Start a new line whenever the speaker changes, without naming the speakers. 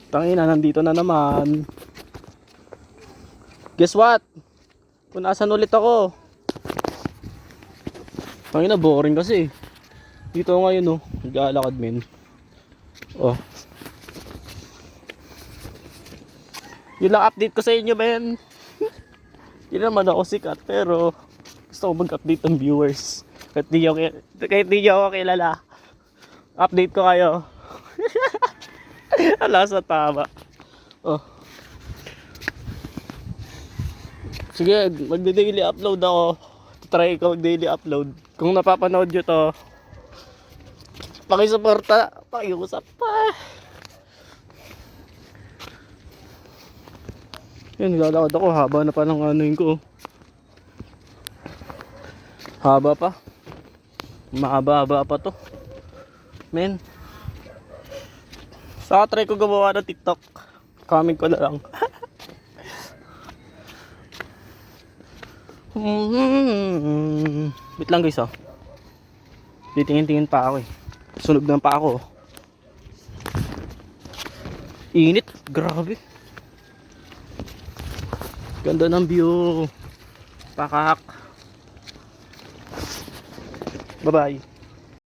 Tangina, nandito na naman. Guess what? Kung nasan ulit ako. Tangina, boring kasi. Dito ako ngayon, oh. Nag-aalakad, men. Oh. Yun lang update ko sa inyo, men. Hindi naman ako sikat, pero gusto ko mag-update ng viewers. Kahit di nyo ako kilala. Update ko kayo. Ala sa tama. Oh. Sige, magde-daily upload ako. Try ko mag-daily upload. Kung napapanood nyo to, pakisuporta, pakiusap pa. Yan, naglalakad ako. Haba na pa ng anuin ko. Haba pa. Mahaba-haba pa to. Men. Saka try ko gumawa ng TikTok. Comment ko na lang. Wait lang guys, oh. Titingin-tingin pa ako eh. Sunog na pa ako. Init, grabe. Ganda ng view. Pakak. Bye bye.